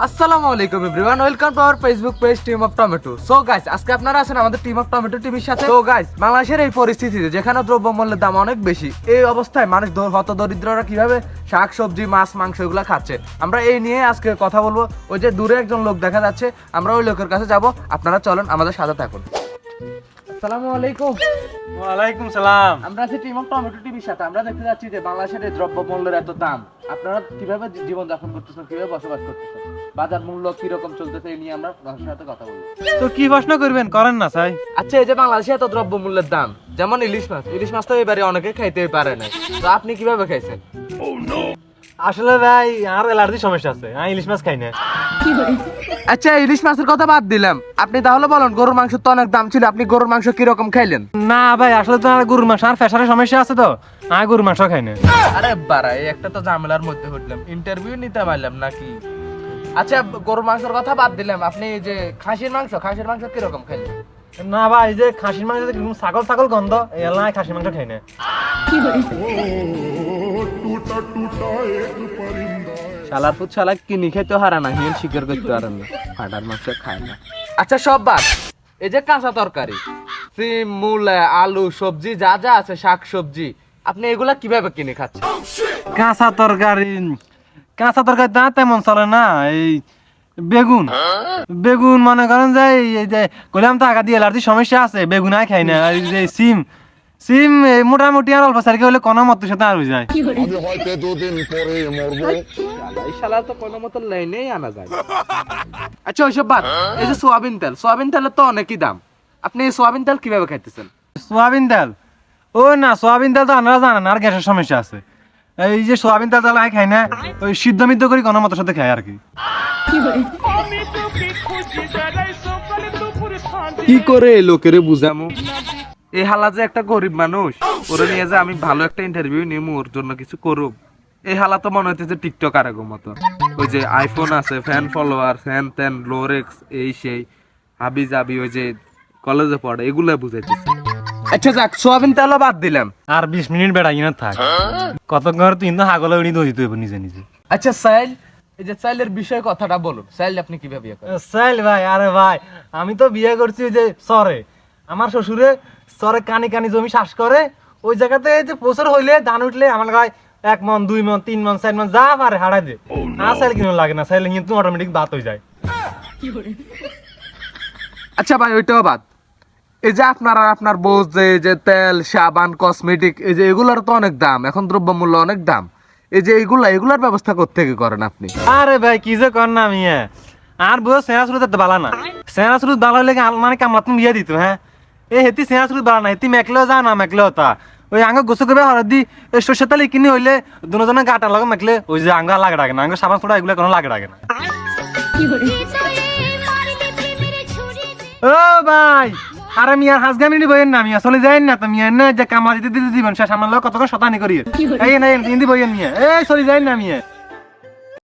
আসসালামু আলাইকুম everyone, welcome to our Facebook page team of tomato. So guys, আজকে আপনারা আছেন আমাদের টিম অফ টমেটো টিভির সাথে। তো গাইস, বাংলাদেশের এই পরিস্থিতিতে যেখানে দ্রব্যমূল্যের দাম অনেক বেশি, এই অবস্থায় মানুষ হতদরিদ্ররা কিভাবে শাক সবজি মাছ মাংস এগুলো খাচ্ছে, আমরা এই নিয়ে আজকে কথা বলবো। ওই যে দূরে একজন লোক দেখা যাচ্ছে, আমরা ওই লোকের কাছে যাব। আপনারা চলেন আমাদের সাথে থাকুন। আসসালামু আলাইকুম। ওয়ালাইকুম সালাম। আমরা আছি টিম অফ টমেটো টিভির সাথে। আমরা দেখতে যাচ্ছি যে বাংলাদেশের এই দ্রব্যমূল্যের এত দাম, আপনারা কিভাবে জীবন যাপন করতেছেন, কিভাবে বসবাস করতেছেন, বাজার মূল্য কিরকম চলতেছে, এই নিয়ে আমরা আপনার সাথে কথা বলবো। তো কি প্রশ্ন করবেন, করেন না চাই। আচ্ছা, এই যে বাংলাদেশে এত দ্রব্যমূল্যের দাম, যেমন ইলিশ মাছ তো এবারে অনেকে খাইতেই পারে না, তো আপনি কিভাবে খাইছেন? আসলে ভাই আর অ্যালার্জি সমস্যা আছে, আমি ইলিশ মাছ খাই না। আচ্ছা, ইলিশ মাছের কথা বাদ দিলাম, আপনি তাহলে বলেন, গরুর মাংস তো অনেক দাম ছিল, আপনি গরুর মাংস কিরকম খাইলেন? না ভাই, আসলে তো আমার গরুর মাংস আর প্রেসারের সমস্যা আছে, তো আমি গরুর মাংস খাই না। আরে বাড়া, এই একটা তো ঝামেলার মধ্যে হইলাম, ইন্টারভিউ নিতে পারলাম নাকি? আচ্ছা, গরুর মাংসের কথা বাদ দিলাম, আপনি এই যে খাসির মাংস কিরকম খাইলেন? না ভাই, এই যে খাসির মাংস ছাগল ছাগল গন্ধ, এই এলাকায় খাসির মাংস খাই না। শালার পুত শালা কিনি খেতে হারা না, হিন শিকার করতে হারান না, ফাটার মাংস খায় না। আচ্ছা, সব বাদ, এই যে কাঁচা তরকারি, সিম মূলা আলু সবজি যা যা আছে শাক সবজি, আপনি এগুলা কিভাবে কিনে খাচ্ছেন? কাঁচা তরকারি না তেমন চলে না। এই বেগুন মনে করেন যে এই যে কইলাম তো আগা দিয়ে অ্যালার্জি সমস্যা আছে, বেগুন আই খাই না। আর এই যে সিম মোটামুটি আর অল্প সারকে হলে কোনো মতের সাথে আর হয়ে যায়। আমি হয়তো দুদিন পরে মরবো। এই শালা তো কোনো মতো লাইনেই আনা যায়। আচ্ছা, ওইসব বাদ, এই যে সোয়াবিন তেলের তো অনেকই দাম, আপনি এই সোয়াবিন তেল কিভাবে খাইতেছেন? সোয়াবিন তেল না, সোয়াবিন তেল তো আপনারা জানেন, আর গ্যাসের সমস্যা আছে। এই যে সোয়াবিন তেল আমি খাই না, ওই সিদ্ধ মিদ্ধ করি কোনো মতের সাথে খাই আর কি। কি করে লোকেরে বুঝামু? এই হালা যে একটা গরিব মানুষ, ওরে নিয়ে যে আমি ভালো একটা ইন্টারভিউ নিমু, ওর জন্য কিছু করুম, এই হালা তো মনে হইতেছে টিকটক আর মতো। ওই যে আইফোন আছে, ফ্যান ফলোয়ার, ফ্যান ত্যান লোরেক্স এই সেই হাবি জাবি, ওই যে কলেজে পড়ে, এগুলো বুঝাইতেছে। আচ্ছা যাক, সোয়াবিন তেলও বাদ দিলাম। আর 20 মিনিট বেড়াই না থাক, কতক্ষণ তুই তো হাগলে উনি দই তুই নিজে নিজে। আচ্ছা সাইল, এই যে সাইলের বিষয়ে কথাটা বলুন, সাইল আপনি কিভাবে বিয়ে করেন? সাইল ভাই, আরে ভাই আমি তো বিয়ে করছি ওই যে চরে, আমার শ্বশুরে চরে কানি কানি জমি চাষ করে, ওই জায়গাতে যে বছর হইলে ধান উঠলে আমার গায়ে 1 মন 2 মন 3 মন 4 মন যা পারে হারাই দে। আর সাইল কিনো লাগে না, সাইল কিন্তু অটোমেটিক বাত হয়ে যায়। আচ্ছা ভাই, ওইটাও বাদ, এই যে আপনার আর আপনার বউ যে তেল সাবান কসমেটিক, এই যে এগুলার তো অনেক দাম, এখন দ্রব্যমূল্য অনেক দাম, এই যে এগুলার ব্যবস্থা কোত্থেকে করেন আপনি? আরে ভাই কি যে কর না মিয়া, আর বউ সেনা শুরু তো বালা না, সেনা শুরু বালা হলে মানে কামলা তুমি বিয়ে দিত। হ্যাঁ, এই হেতি সেনা শুরু বালা না, হেতি মেকলেও যা না মেকলেও তা, ওই আঙ্গ গোসল করবে হরদি সর্ষের তেল কিনে হইলে দুজনে গাটা লাগে মেকলে, ওই যে আঙ্গ লাগে ডাকে না, আঙ্গ সাবান ফোড়া এগুলো কোনো লাগে ডাকে না। ও ভাই, আরে মিয়া হাজগামিনি বইয়েন না, মিয়া চলে যাই না তো মিয়া, না যে কামলা দিতে দিতে দিবেন শেষ আমার লোক কতক্ষণ শতানি করিয়ে এই না হিন্দি বইয়েন মিয়া, এই চলে যাই না মিয়া।